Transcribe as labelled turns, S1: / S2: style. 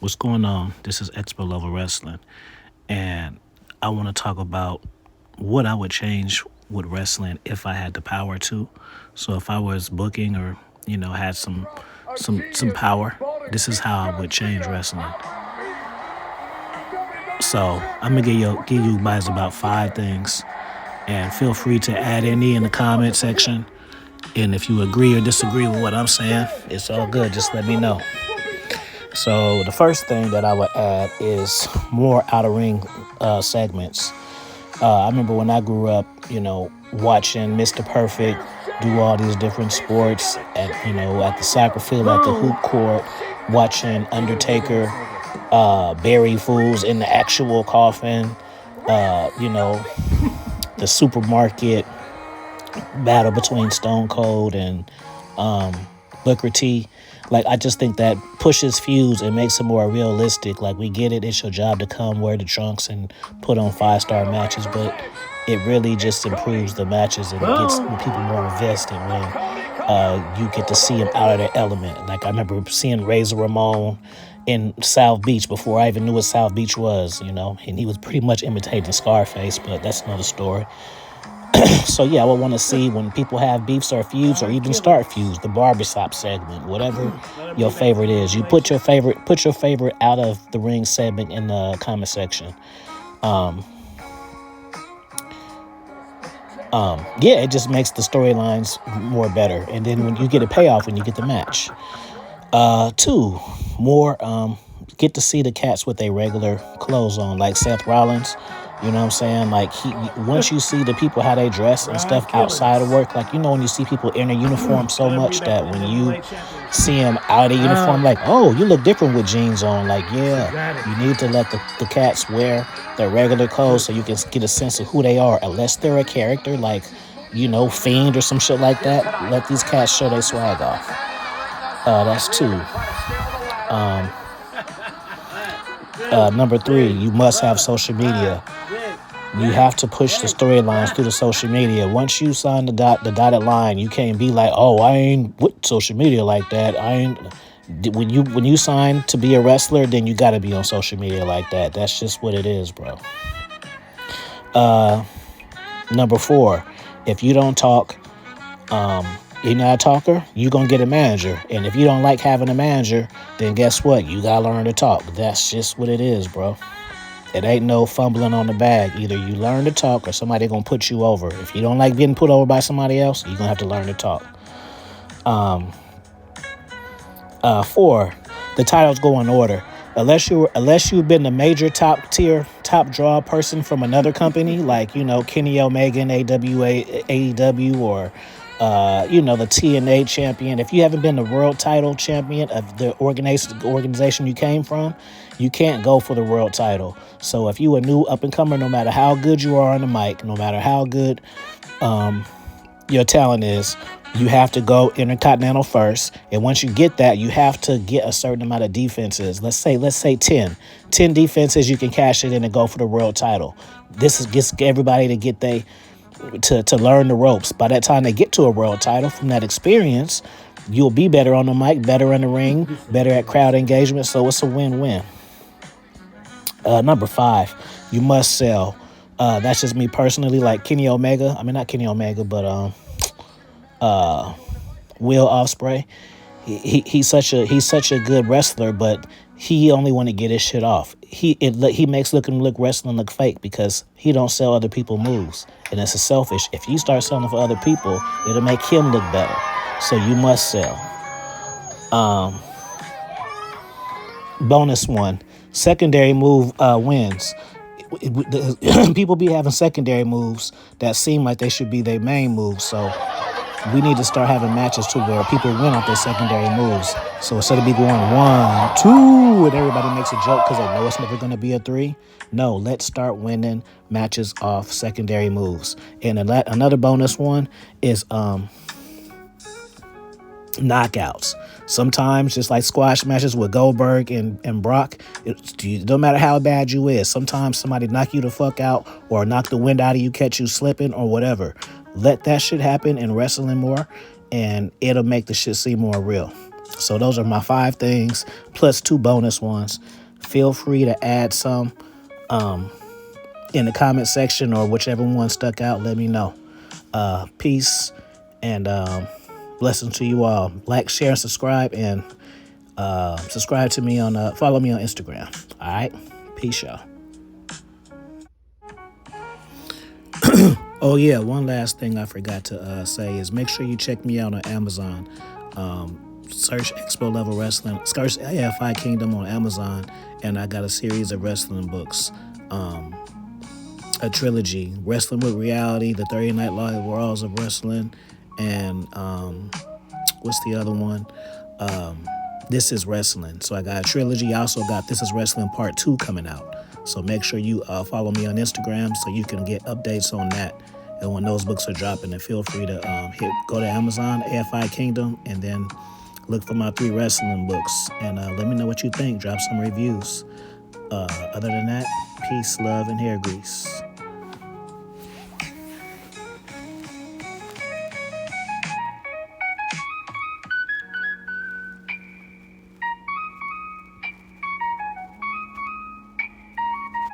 S1: What's going on? This is Expert Level Wrestling, and I want to talk about what I would change with wrestling if I had the power to. So if I was booking or had some power, this is how I would change wrestling. So I'm gonna give you guys about 5 things, and feel free to add any in the comment section. And if you agree or disagree with what I'm saying, it's all good. Just let me know. So the first thing that I would add is more outer ring segments. I remember when I grew up, watching Mr. Perfect do all these different sports at the soccer field, at the hoop court, watching Undertaker bury fools in the actual coffin, the supermarket battle between Stone Cold and Booker T. Like, I just think that pushes feuds and makes it more realistic. Like, we get it. It's your job to come wear the trunks and put on 5-star matches, but it really just improves the matches and gets people more invested when you get to see them out of their element. Like, I remember seeing Razor Ramon in South Beach before I even knew what South Beach was, and he was pretty much imitating Scarface, but that's another story. So yeah, I would want to see when people have beefs or feuds or even start feuds, the barbershop segment, whatever your favorite is. You put your favorite out of the ring segment in the comment section. Yeah, it just makes the storylines more better. And then when you get a payoff when you get the match. 2, more get to see the cats with their regular clothes on, like Seth Rollins. You know what I'm saying? Like, once you see the people how they dress and stuff outside of work, like, when you see people in a uniform so much that when you see them out of uniform, like, oh, you look different with jeans on. Like, yeah, you need to let the cats wear their regular clothes so you can get a sense of who they are. Unless they're a character like, Fiend or some shit like that, let these cats show their swag off. That's 2. Number 3, you must have social media. You have to push the storylines through the social media. Once you sign the dotted line, you can't be like, oh, I ain't with social media like that. I ain't. When you sign to be a wrestler, then you got to be on social media like that. That's just what it is, bro. Number 4, if you don't talk, you're not a talker, you're going to get a manager. And if you don't like having a manager, then guess what? You got to learn to talk. That's just what it is, bro. It ain't no fumbling on the bag. Either you learn to talk or somebody going to put you over. If you don't like getting put over by somebody else, you're going to have to learn to talk. 4, the titles go in order. Unless you've been the major top tier, top draw person from another company, like, Kenny Omega in AEW, or the TNA champion. If you haven't been the world title champion of the organization you came from, you can't go for the world title. So if you a new up-and-comer, no matter how good you are on the mic, no matter how good your talent is, you have to go Intercontinental first. And once you get that, you have to get a certain amount of defenses. Let's say 10 defenses, you can cash it in and go for the world title. This gets everybody to get to learn the ropes. By that time they get to a world title, from that experience, you'll be better on the mic, better in the ring, better at crowd engagement. So it's a win-win. Number 5, you must sell. That's just me personally. Like Kenny Omega. I mean, not Kenny Omega, but Will Ospreay. He's such a good wrestler, but he only want to get his shit off. He makes wrestling look fake because he don't sell other people moves, and it's selfish. If you start selling for other people, it'll make him look better. So you must sell. Bonus 1, secondary move wins. People be having secondary moves that seem like they should be their main moves. So we need to start having matches to where people win off their secondary moves. So instead of be going 1, 2, and everybody makes a joke because they know it's never going to be a 3. No, let's start winning matches off secondary moves. And another bonus 1 is knockouts. Sometimes, just like squash matches with Goldberg and Brock, it don't matter how bad you is. Sometimes somebody knock you the fuck out or knock the wind out of you, catch you slipping or whatever. Let that shit happen in wrestling more, and it'll make the shit seem more real. So those are my 5 things, plus 2 bonus ones. Feel free to add some in the comment section or whichever one stuck out. Let me know. Peace and blessings to you all. Like, share, and subscribe, and subscribe to me on follow me on Instagram. All right, peace, y'all. Oh yeah, one last thing I forgot to say is make sure you check me out on Amazon. Search Expo Level Wrestling, search AFI Kingdom on Amazon, and I got a series of wrestling books, a trilogy: Wrestling with Reality, The 30 Night Laws of Wrestling, and what's the other one? This is Wrestling. So I got a trilogy. I also got This is Wrestling Part 2 coming out. So make sure you follow me on Instagram so you can get updates on that. And when those books are dropping, then feel free to go to Amazon, AFI Kingdom, and then look for my 3 wrestling books. And let me know what you think. Drop some reviews. Other than that, peace, love, and hair grease.